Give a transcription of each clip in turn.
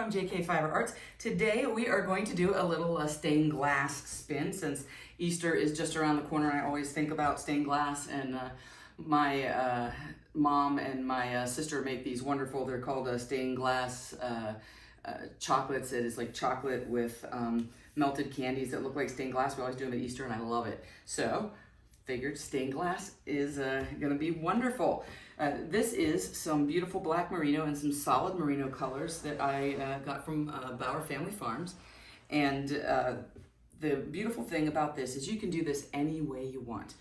from JK Fiber Arts. Today we are going to do a little stained glass spin. Since Easter is just around the corner, I always think about stained glass, and my mom and my sister make these wonderful, they're called stained glass chocolates. It is like chocolate with melted candies that look like stained glass. We always do them at Easter and I love it. So figured stained glass is gonna be wonderful. This is some beautiful black merino and some solid merino colors that I got from Bauer Family Farms. And the beautiful thing about this is you can do this any way you want.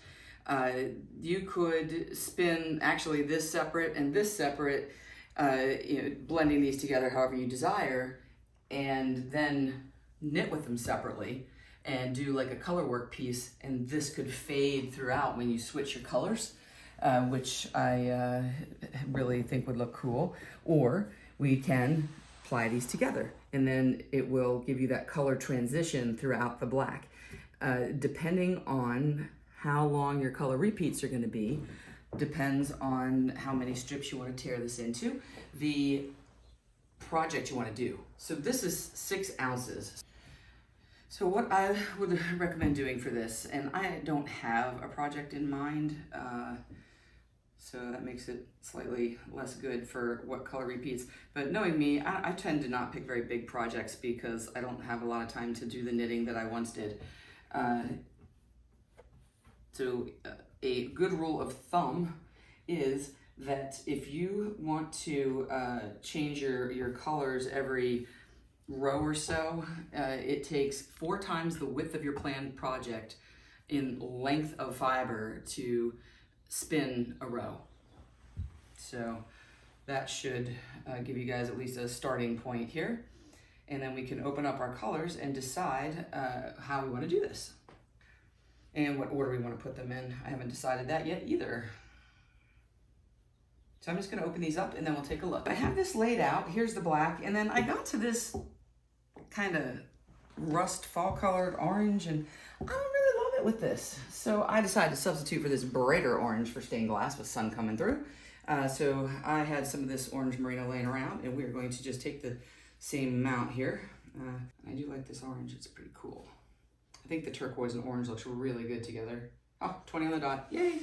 You could spin actually this separate and this separate, blending these together however you desire, and then knit with them separately and do like a color work piece, and this could fade throughout when you switch your colors, which I really think would look cool. Or we can apply these together and then it will give you that color transition throughout the black. Depending on how long your color repeats are going to be, depends on how many strips you want to tear this into, the project you want to do. So this is 6 ounces. So what I would recommend doing for this, and I don't have a project in mind, so that makes it slightly less good for what color repeats. But knowing me, I tend to not pick very big projects because I don't have a lot of time to do the knitting that I once did. So a good rule of thumb is that if you want to change your colors every row or so, it takes 4 times the width of your planned project in length of fiber to spin a row. So that should give you guys at least a starting point here. And then we can open up our colors and decide how we want to do this and what order we want to put them in. I haven't decided that yet either. So I'm just going to open these up and then we'll take a look. I have this laid out. Here's the black, and then I got to this kind of rust fall colored orange, and I don't really love it with this. So I decided to substitute for this brighter orange for stained glass with sun coming through. So I had some of this orange merino laying around, and we're going to just take the same amount here. I do like this orange, it's pretty cool. I think the turquoise and orange looks really good together. Oh, 20 on the dot, yay.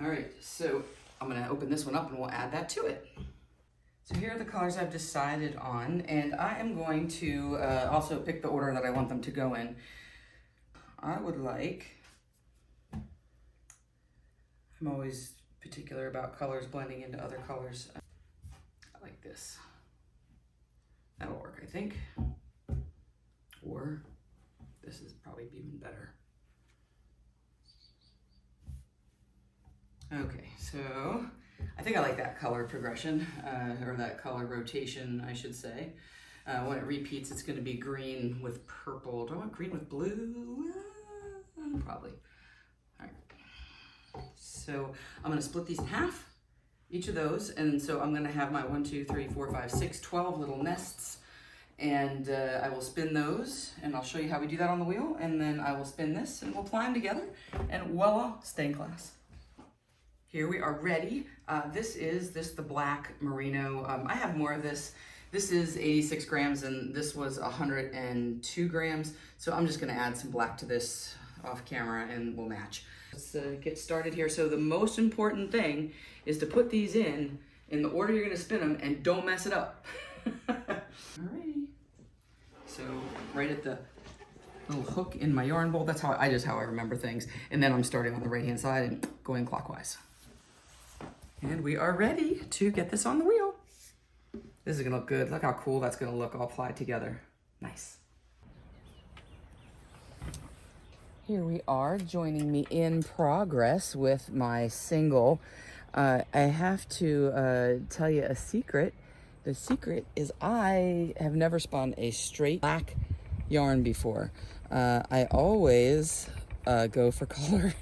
All right, so I'm gonna open this one up and we'll add that to it. So here are the colors I've decided on, and I am going to also pick the order that I want them to go in. I would like, I'm always particular about colors blending into other colors. I like this. That'll work, I think. Or this is probably even better. Okay, so I think I like that color progression, or that color rotation, I should say. When it repeats, it's going to be green with purple. Do I want green with blue? Probably. All right. So I'm going to split these in half, each of those, and so I'm going to have my 1, 2, 3, 4, 5, 6, 12 little nests, and I will spin those, and I'll show you how we do that on the wheel, and then I will spin this, and we'll apply them together, and voila, stained glass. Here we are ready. This is the black merino. I have more of this. This is 86 grams and this was 102 grams. So I'm just gonna add some black to this off camera and we'll match. Let's get started here. So the most important thing is to put these in the order you're gonna spin them and don't mess it up. Alrighty. So right at the little hook in my yarn bowl, that's how I remember things. And then I'm starting on the right hand side and going clockwise. And we are ready to get this on the wheel. This is gonna look good. Look how cool that's gonna look all applied together. Nice. Here we are, joining me in progress with my single. I have to tell you a secret. The secret is I have never spun a straight black yarn before. I always go for color.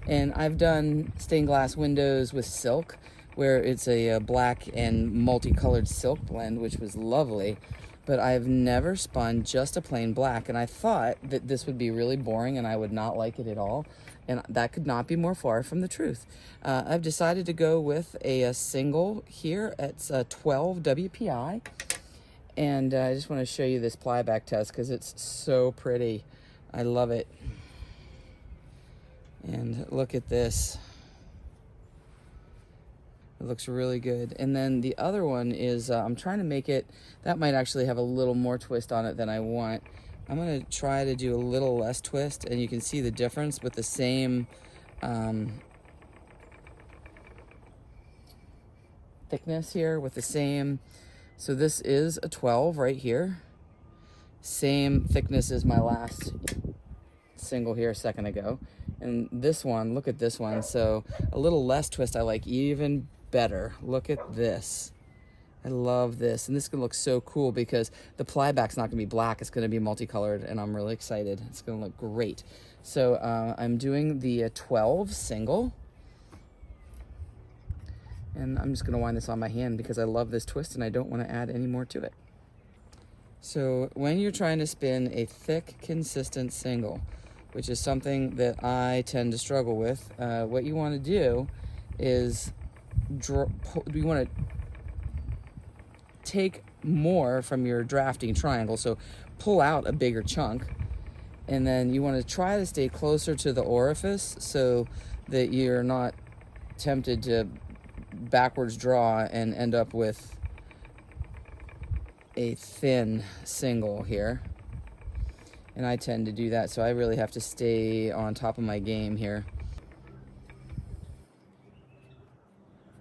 And I've done stained glass windows with silk, where it's a black and multicolored silk blend, which was lovely. But I've never spun just a plain black, and I thought that this would be really boring and I would not like it at all. And that could not be more far from the truth. I've decided to go with a single here. It's a 12 WPI. And I just want to show you this plyback test because it's so pretty. I love it. And look at this. It looks really good. And then the other one is, I'm trying to make it, that might actually have a little more twist on it than I want. I'm gonna try to do a little less twist, and you can see the difference with the same thickness here, with the same, so this is a 12 right here. Same thickness as my last single here a second ago. And this one, look at this one. So a little less twist I like even better. Look at this. I love this. And this is gonna look so cool because the plyback's not gonna be black, it's gonna be multicolored, and I'm really excited. It's gonna look great. So I'm doing the 12 single. And I'm just gonna wind this on my hand because I love this twist and I don't wanna add any more to it. So when you're trying to spin a thick, consistent single, which is something that I tend to struggle with, what you wanna do is you wanna take more from your drafting triangle, so pull out a bigger chunk, and then you wanna try to stay closer to the orifice so that you're not tempted to backwards draw and end up with a thin single here. And I tend to do that, so I really have to stay on top of my game here.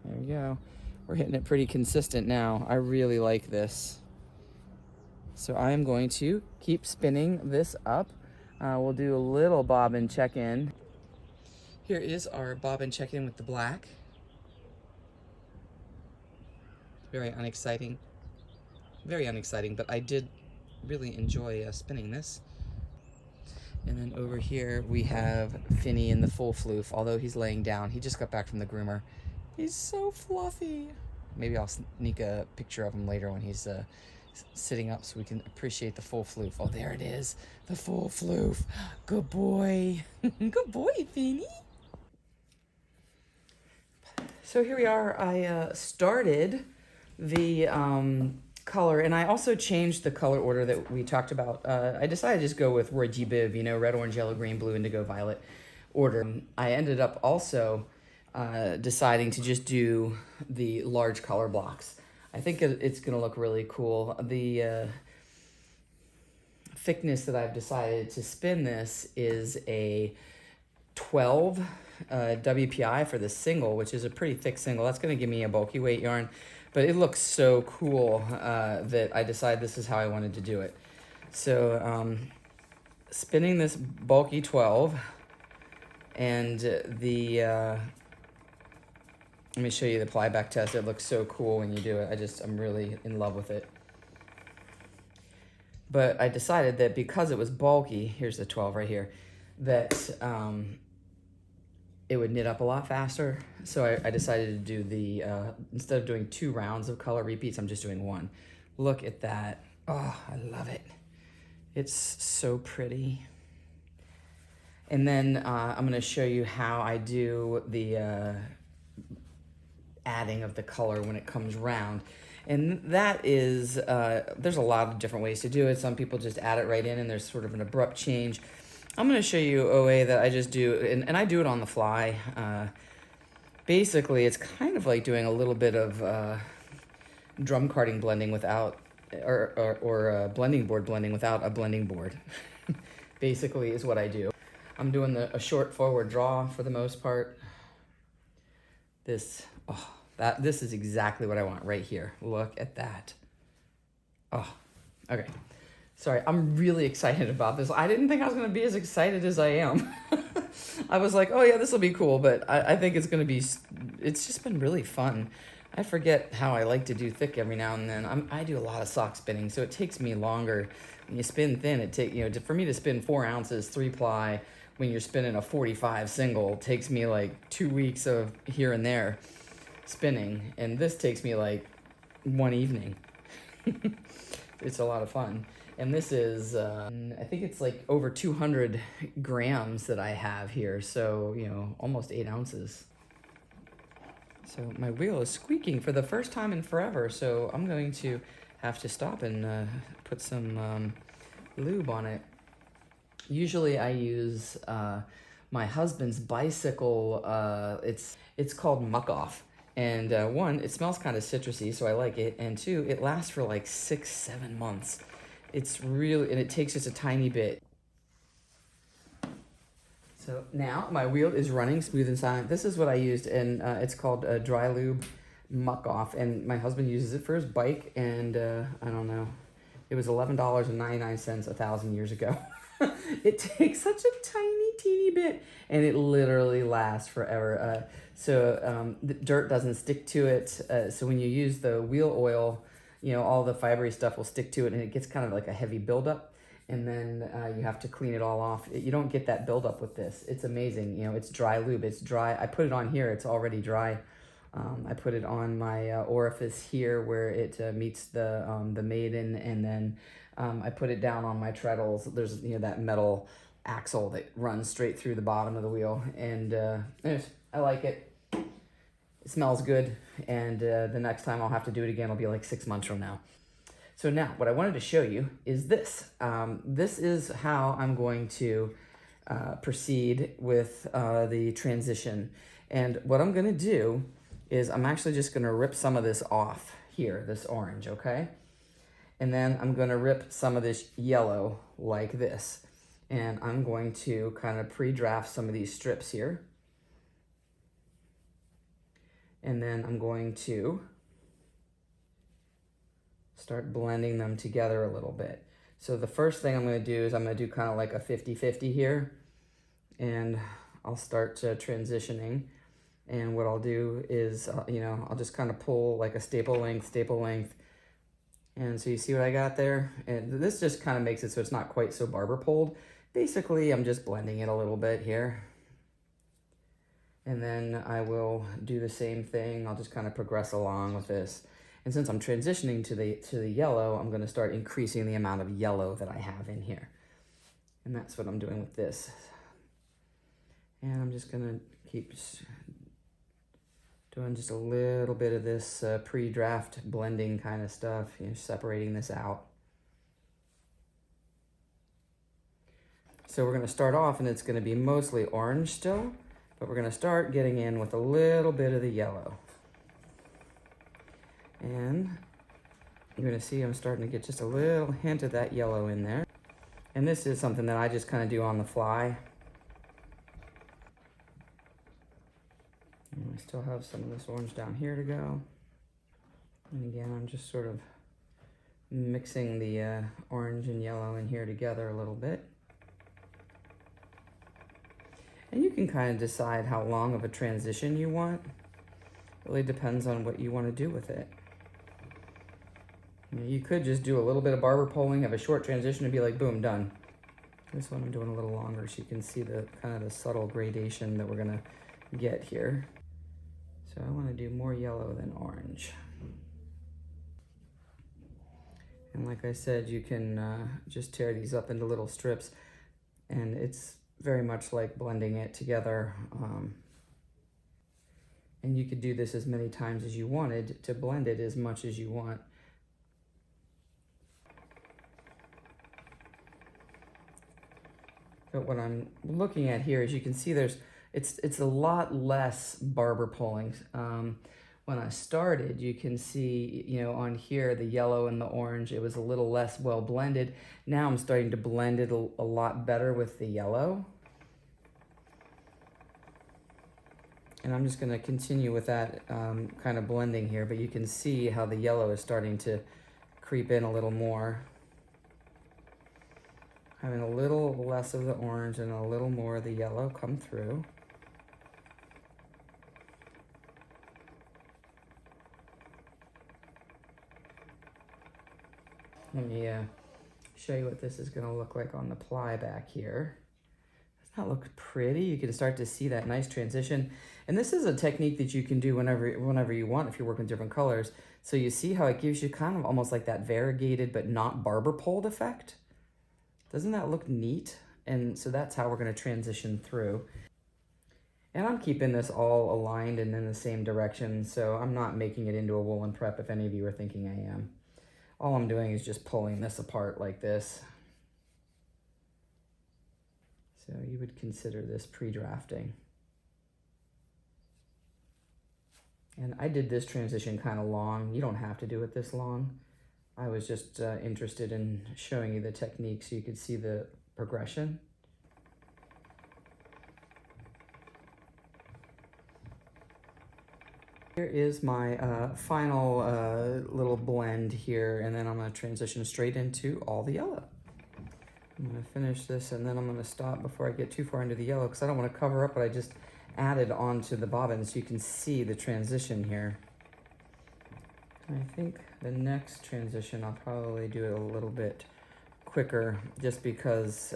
There we go. We're hitting it pretty consistent now. I really like this. So I am going to keep spinning this up. We'll do a little bobbin check-in. Here is our bobbin check-in with the black. Very unexciting. Very unexciting, but I did really enjoy spinning this. And then over here we have Finny in the full floof, although he's laying down. He just got back from the groomer. He's so fluffy. Maybe I'll sneak a picture of him later when he's sitting up so we can appreciate the full floof. Oh, there it is, the full floof. Good boy. Good boy, Finny. So here we are. I started the color, and I also changed the color order that we talked about. I decided to just go with Roy G. Biv, you know, red, orange, yellow, green, blue, indigo, violet order. I ended up also deciding to just do the large color blocks. I think it's gonna look really cool. The thickness that I've decided to spin this is a 12 WPI for the single, which is a pretty thick single. That's gonna give me a bulky weight yarn. But it looks so cool that I decided this is how I wanted to do it. So spinning this bulky 12, and let me show you the plyback test. It looks so cool when you do it. I'm really in love with it. But I decided that because it was bulky, here's the 12 right here, that it would knit up a lot faster. So I decided to do the, instead of doing 2 rounds of color repeats, I'm just doing 1. Look at that. Oh, I love it. It's so pretty. And then I'm gonna show you how I do the adding of the color when it comes round. And that is, there's a lot of different ways to do it. Some people just add it right in and there's sort of an abrupt change. I'm going to show you a way that I just do, and I do it on the fly. Basically, it's kind of like doing a little bit of drum carding blending without, or blending board blending without a blending board. Basically is what I do. I'm doing a short forward draw for the most part. This is exactly what I want right here. Look at that. Oh, okay. Sorry, I'm really excited about this. I didn't think I was going to be as excited as I am. I was like, oh yeah, this will be cool, but I think it's going to be, it's just been really fun. I forget how I like to do thick every now and then. I do a lot of sock spinning, so it takes me longer. When you spin thin, for me to spin 4 ounces, 3-ply, when you're spinning a 45 single, it takes me like 2 weeks of here and there spinning, and this takes me like 1 evening. It's a lot of fun. And this is, I think it's like over 200 grams that I have here. So, almost 8 ounces. So my wheel is squeaking for the first time in forever. So I'm going to have to stop and put some lube on it. Usually I use my husband's bicycle. It's called Muck Off. And one, it smells kind of citrusy, so I like it. And two, it lasts for like 6-7 months. It's really, and it takes just a tiny bit. So now my wheel is running smooth and silent. This is what I used, and it's called Dry Lube Muck Off. And my husband uses it for his bike, and I don't know, it was $11.99 1,000 years ago. It takes such a tiny, teeny bit, and it literally lasts forever. So the dirt doesn't stick to it. So when you use the wheel oil, you know, all the fibery stuff will stick to it, and it gets kind of like a heavy buildup. And then you have to clean it all off. You don't get that buildup with this. It's amazing. You know, it's dry lube. It's dry. I put it on here. It's already dry. I put it on my orifice here where it meets the maiden, and then I put it down on my treadles. There's, you know, that metal axle that runs straight through the bottom of the wheel, and anyways, I like it. It smells good, and the next time I'll have to do it again will be like 6 months from now. So now, what I wanted to show you is this. This is how I'm going to proceed with the transition. And what I'm gonna do is I'm actually just gonna rip some of this off here, this orange, okay? And then I'm gonna rip some of this yellow like this. And I'm going to kind of pre-draft some of these strips here. And then I'm going to start blending them together a little bit. So the first thing I'm gonna do is I'm gonna do kind of like a 50-50 here. And I'll start transitioning. And what I'll do is, you know, I'll just kind of pull like a staple length. And so you see what I got there? And this just kind of makes it so it's not quite so barber poled. Basically, I'm just blending it a little bit here. And then I will do the same thing. I'll just kind of progress along with this. And since I'm transitioning to the yellow, I'm going to start increasing the amount of yellow that I have in here. And that's what I'm doing with this. And I'm just going to keep doing just a little bit of this pre-draft blending kind of stuff, you know, separating this out. So we're going to start off, and it's going to be mostly orange still, but we're going to start getting in with a little bit of the yellow. And you're going to see I'm starting to get just a little hint of that yellow in there. And this is something that I just kind of do on the fly. And I still have some of this orange down here to go. And again, I'm just sort of mixing the orange and yellow in here together a little bit. And you can kind of decide how long of a transition you want. It really depends on what you want to do with it. You could just do a little bit of barber poling, have a short transition, and be like, boom, done. This one I'm doing a little longer so you can see the kind of the subtle gradation that we're gonna get here. So I want to do more yellow than orange. And like I said, you can just tear these up into little strips, and it's very much like blending it together. And you could do this as many times as you wanted to blend it as much as you want. But what I'm looking at here is you can see it's a lot less barber pulling. When I started, you can see, you know, on here, the yellow and the orange, it was a little less well blended. Now I'm starting to blend it a lot better with the yellow. And I'm just gonna continue with that kind of blending here, but you can see how the yellow is starting to creep in a little more. Having a little less of the orange and a little more of the yellow come through. Let me show you what this is going to look like on the ply back here. Doesn't that look pretty? You can start to see that nice transition. And this is a technique that you can do whenever you want if you're working with different colors. So you see how it gives you kind of almost like that variegated but not barber poled effect? Doesn't that look neat? And so that's how we're going to transition through. And I'm keeping this all aligned and in the same direction, so I'm not making it into a woolen prep if any of you are thinking I am. all I'm doing is just pulling this apart like this. So you would consider this pre-drafting. And I did this transition kind of long. You don't have to do it this long. I was just interested in showing you the technique so you could see the progression. Here is my final little blend here, and then I'm going to transition straight into all the yellow. I'm going to finish this, and then I'm going to stop before I get too far into the yellow because I don't want to cover up what I just added onto the bobbin, so you can see the transition here. I think the next transition I'll probably do it a little bit quicker just because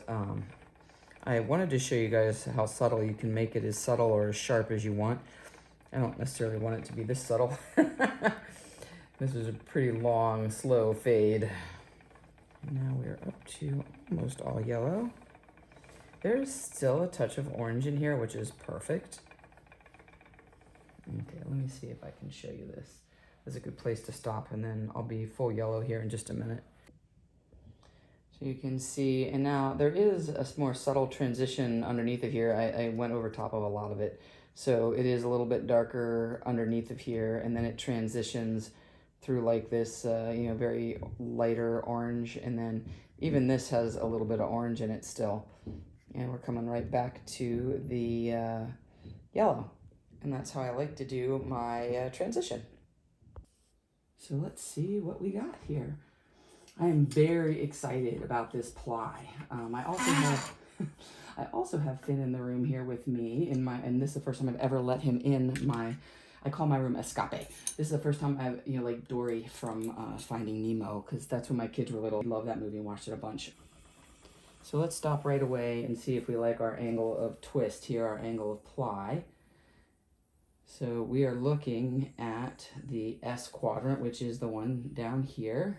I wanted to show you guys how subtle you can make it, as subtle or as sharp as you want. I don't necessarily want it to be this subtle. This is a pretty long, slow fade. Now we're up to almost all yellow. There's still a touch of orange in here, which is perfect. Okay, let me see if I can show you this. This is a good place to stop, and then I'll be full yellow here in just a minute. So you can see, and now there is a more subtle transition underneath of here. I went over top of a lot of it. So it is a little bit darker underneath of here, and then it transitions through like this, you know, very lighter orange, and then even this has a little bit of orange in it still. And we're coming right back to the yellow, and that's how I like to do my transition. So let's see what we got here. I am very excited about this ply. I also have Finn in the room here with me and this is the first time I've ever let him in my, I call my room Escape. This is the first time I've, you know, like Dory from Finding Nemo, because that's when my kids were little. I love that movie and watched it a bunch. So let's stop right away and see if we like our angle of twist here, our angle of ply. So we are looking at the S quadrant, which is the one down here.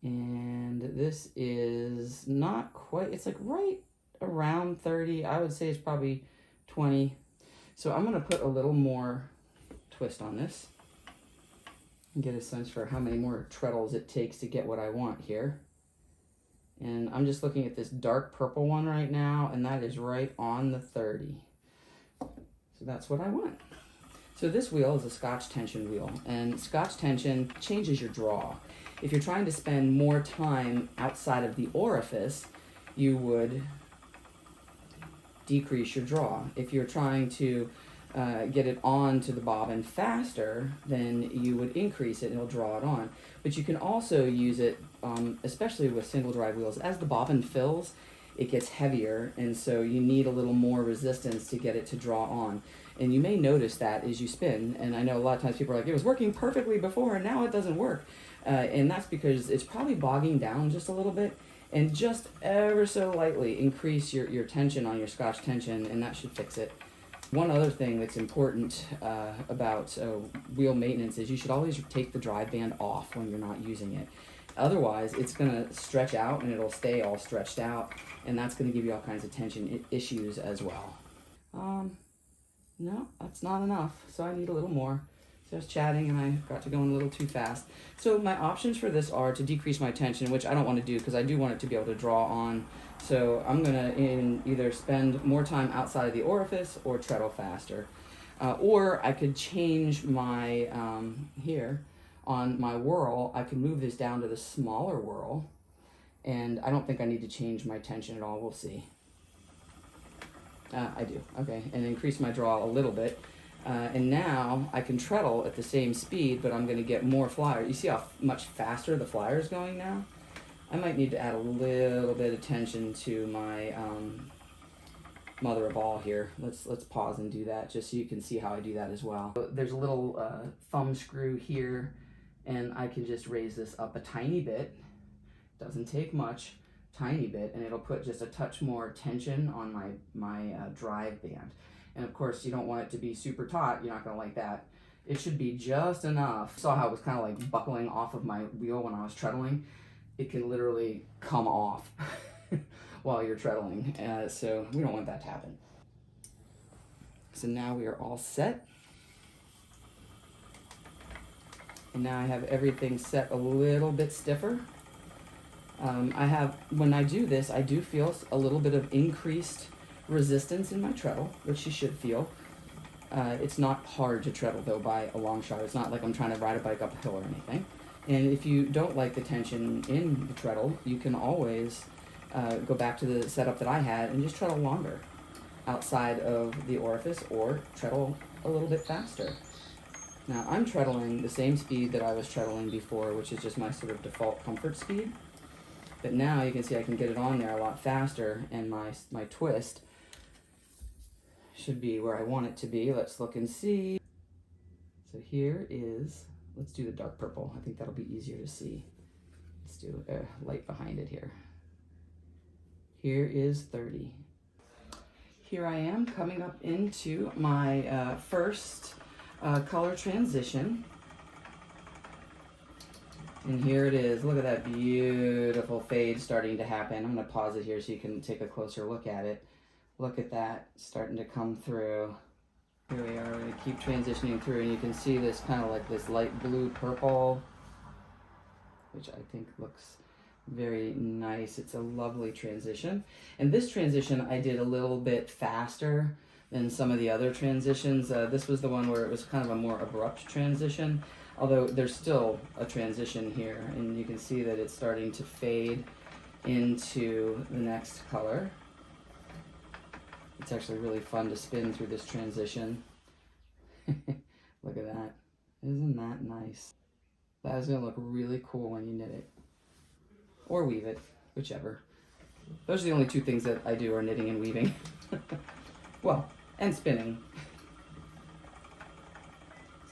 And this is not quite, it's like right around 30. I would say it's probably 20. So I'm gonna put a little more twist on this and get a sense for how many more treadles it takes to get what I want here. And I'm just looking at this dark purple one right now, and that is right on the 30. So that's what I want. So this wheel is a Scotch tension wheel, and Scotch tension changes your draw. If you're trying to spend more time outside of the orifice, you would decrease your draw. If you're trying to get it onto the bobbin faster, then you would increase it and it'll draw it on. But you can also use it, especially with single drive wheels, as the bobbin fills, it gets heavier, and so you need a little more resistance to get it to draw on. And you may notice that as you spin, and I know a lot of times people are like, it was working perfectly before and now it doesn't work. And that's because it's probably bogging down just a little bit, and just ever so lightly increase your tension on your Scotch tension, and that should fix it. One other thing that's important about wheel maintenance is you should always take the drive band off when you're not using it. Otherwise, it's going to stretch out and it'll stay all stretched out, and that's going to give you all kinds of tension issues as well. No, that's not enough, so I need a little more. So I was chatting and I got to going a little too fast. So my options for this are to decrease my tension, which I don't want to do because I do want it to be able to draw on. So I'm going to either spend more time outside of the orifice or treadle faster. Or I could change my, here on my whirl, I could move this down to the smaller whirl. And I don't think I need to change my tension at all. We'll see. I do, okay, and increase my draw a little bit. And now I can treadle at the same speed, but I'm going to get more flyer. You see how much faster the flyer is going now? I might need to add a little bit of tension to my mother of all here. Let's pause and do that just so you can see how I do that as well. There's a little thumb screw here, and I can just raise this up a tiny bit. Doesn't take much. Tiny bit, and it'll put just a touch more tension on my drive band. And of course, you don't want it to be super taut. You're not going to like that. It should be just enough. Saw how it was kind of like buckling off of my wheel when I was treadling. It can literally come off while you're treadling. So we don't want that to happen. So now we are all set. And now I have everything set a little bit stiffer. When I do this, I do feel a little bit of increased resistance in my treadle, which you should feel. It's not hard to treadle though by a long shot. It's not like I'm trying to ride a bike up a hill or anything. And if you don't like the tension in the treadle, you can always go back to the setup that I had and just treadle longer outside of the orifice, or treadle a little bit faster. Now I'm treadling the same speed that I was treadling before, which is just my sort of default comfort speed. But now you can see I can get it on there a lot faster, and my twist should be where I want it to be. Let's look and see. So here is, let's do the dark purple. I think that'll be easier to see. Let's do a light behind it here. Here is 30. Here I am coming up into my first color transition. And here it is. Look at that beautiful fade starting to happen. I'm going to pause it here so you can take a closer look at it. Look at that starting to come through. Here we are. We're going to keep transitioning through, and you can see this kind of like this light blue purple, which I think looks very nice. It's a lovely transition. And this transition I did a little bit faster than some of the other transitions. This was the one where it was kind of a more abrupt transition, although there's still a transition here, and you can see that it's starting to fade into the next color. It's actually really fun to spin through this transition. Look at that. Isn't that nice? That is going to look really cool when you knit it. Or weave it, whichever. Those are the only two things that I do, are knitting and weaving. Well, and spinning.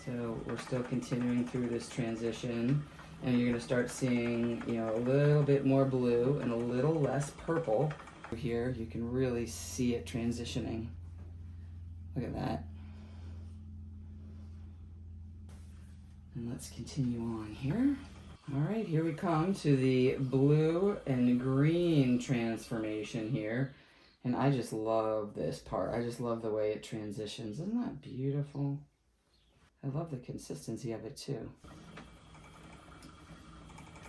So we're still continuing through this transition, and you're going to start seeing, you know, a little bit more blue and a little less purple. Here you can really see it transitioning. Look at that. And let's continue on here. All right, here we come to the blue and green transformation here. And I just love this part. I just love the way it transitions. Isn't that beautiful? I love the consistency of it too.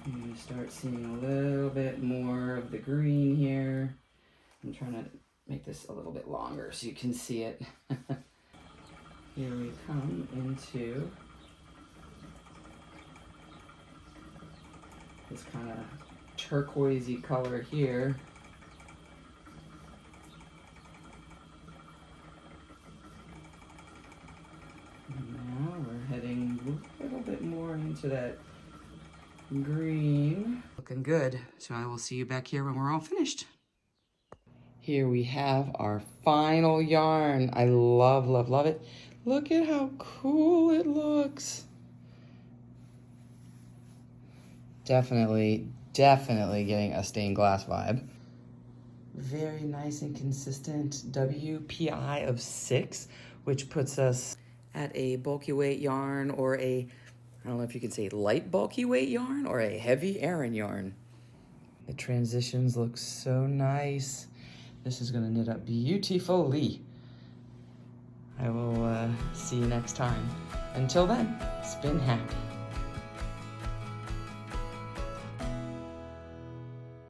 I'm going to start seeing a little bit more of the green here. I'm trying to make this a little bit longer so you can see it. Here we come into this kind of turquoisey color here. And now we're heading a little bit more into that green. Looking good. So I will see you back here when we're all finished. Here we have our final yarn. I love, love, love it. Look at how cool it looks. Definitely getting a stained glass vibe. Very nice and consistent WPI of 6, which puts us at a bulky weight yarn, or I don't know if you can say light bulky weight yarn, or a heavy Aran yarn. The transitions look so nice. This is going to knit up beautifully. I will see you next time. Until then, spin happy.